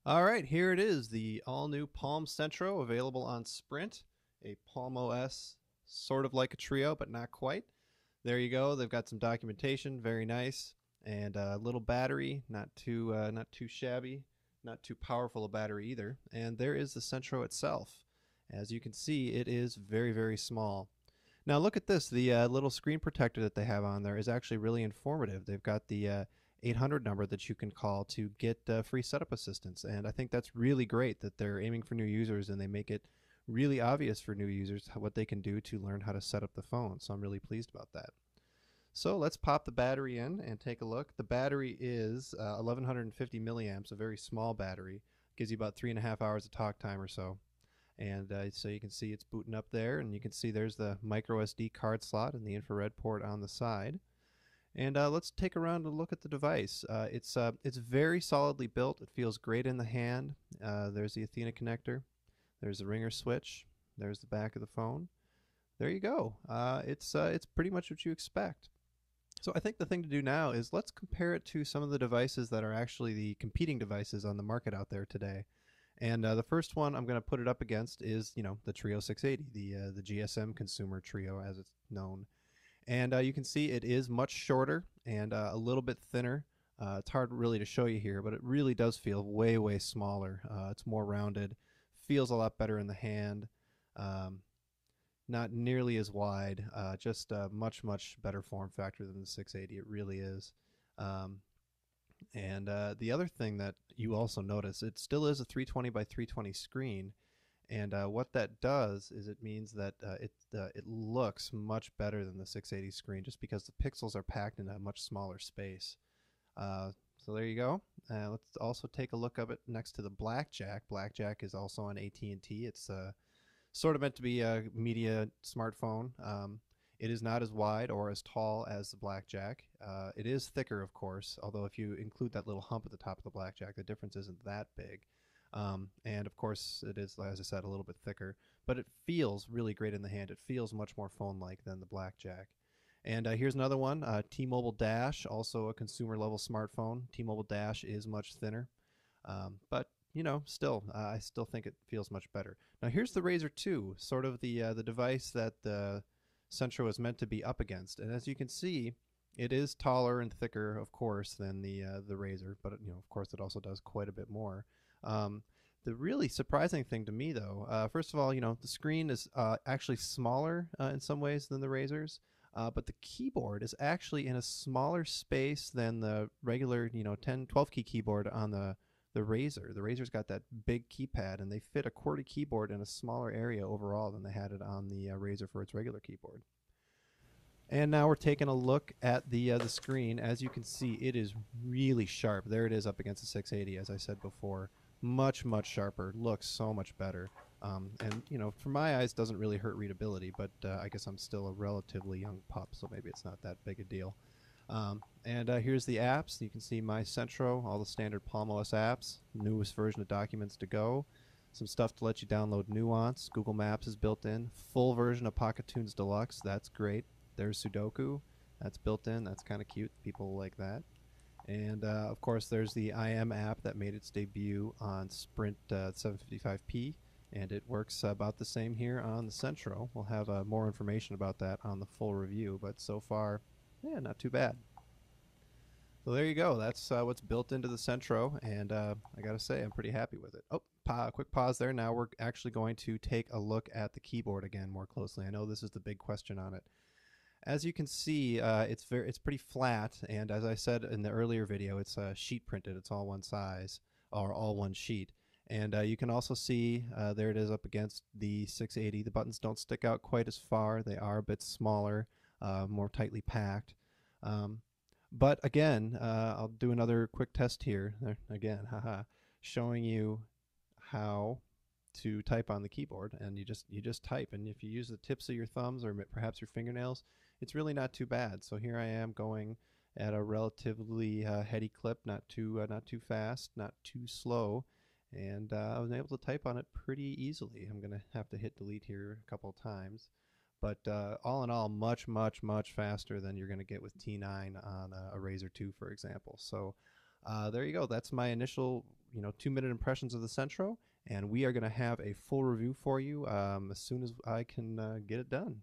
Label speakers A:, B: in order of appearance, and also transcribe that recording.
A: All right, here it is, the all-new Palm Centro available on Sprint, a Palm OS, sort of like a Treo, but not quite. There you go. They've got some documentation, very nice, and a little battery, not too shabby, not too powerful a battery either. And there is the Centro itself. As you can see, it is very, very small. Now look at this. The little screen protector that they have on there is actually really informative. They've got the 800 number that you can call to get free setup assistance, and I think that's really great that they're aiming for new users and they make it really obvious for new users what they can do to learn how to set up the phone. So I'm really pleased about that. So let's pop the battery in and take a look. The battery is 1150 milliamps, a very small battery. Gives you about 3.5 hours of talk time or so. And so you can see it's booting up there, and you can see there's the micro SD card slot and the infrared port on the side. And let's take a round and look at the device. It's very solidly built. It feels great in the hand. There's the Athena connector. There's the ringer switch. There's the back of the phone. There you go. It's pretty much what you expect. So I think the thing to do now is let's compare it to some of the devices that are actually the competing devices on the market out there today. And the first one I'm going to put it up against is, the Treo 680, the GSM consumer Treo as it's known. And you can see it is much shorter and a little bit thinner. It's hard really to show you here, but it really does feel way, way smaller. It's more rounded, feels a lot better in the hand. Not nearly as wide, just a much, much better form factor than the 680. It really is. And the other thing that you also notice, it still is a 320 by 320 screen. And what that does is it means that it looks much better than the 680 screen just because the pixels are packed in a much smaller space. So there you go. Let's also take a look of it next to the Blackjack. Blackjack is also on AT&T. It's sort of meant to be a media smartphone. It is not as wide or as tall as the Blackjack. It is thicker, of course, although if you include that little hump at the top of the Blackjack, the difference isn't that big. And of course, it is, as I said, a little bit thicker, but it feels really great in the hand. It feels much more phone-like than the Blackjack. And here's another one, T-Mobile Dash, also a consumer-level smartphone. T-Mobile Dash is much thinner, but still, I still think it feels much better. Now here's the RAZR 2, sort of the device that the Centro is meant to be up against. And as you can see, it is taller and thicker, of course, than the RAZR, but of course, it also does quite a bit more. The really surprising thing to me, though, first of all, the screen is actually smaller in some ways than the RAZR's, but the keyboard is actually in a smaller space than the regular, 10, 12 key keyboard on the RAZR. The RAZR's got that big keypad, and they fit a QWERTY keyboard in a smaller area overall than they had it on the RAZR for its regular keyboard. And now we're taking a look at the screen. As you can see, it is really sharp. There it is up against the 680, as I said before. Much, much sharper. Looks so much better. And, for my eyes, doesn't really hurt readability, but I guess I'm still a relatively young pup, so maybe it's not that big a deal. And here's the apps. You can see My Centro, all the standard Palm OS apps, newest version of Documents to go, some stuff to let you download Nuance. Google Maps is built in. Full version of Pocket Tunes Deluxe. That's great. There's Sudoku. That's built in. That's kind of cute. People like that. And of course, there's the IM app that made its debut on Sprint 755p, and it works about the same here on the Centro. We'll have more information about that on the full review, but so far, yeah, not too bad. So there you go. That's what's built into the Centro, and I gotta say, I'm pretty happy with it. Oh, quick pause there. Now we're actually going to take a look at the keyboard again more closely. I know this is the big question on it. As you can see, it's pretty flat, and as I said in the earlier video, it's sheet printed. It's all one size, or all one sheet. And you can also see, there it is up against the 680. The buttons don't stick out quite as far. They are a bit smaller, more tightly packed. But again, I'll do another quick test here. There, again, showing you how to type on the keyboard, and you just type. And if you use the tips of your thumbs or perhaps your fingernails, it's really not too bad. So here I am going at a relatively heady clip, not too fast, not too slow, and I was able to type on it pretty easily. I'm gonna have to hit delete here a couple of times, but all in all, much faster than you're gonna get with T9 on a RAZR 2, for example. So there you go. That's my initial 2-minute impressions of the Centro, and we are going to have a full review for you as soon as I can get it done.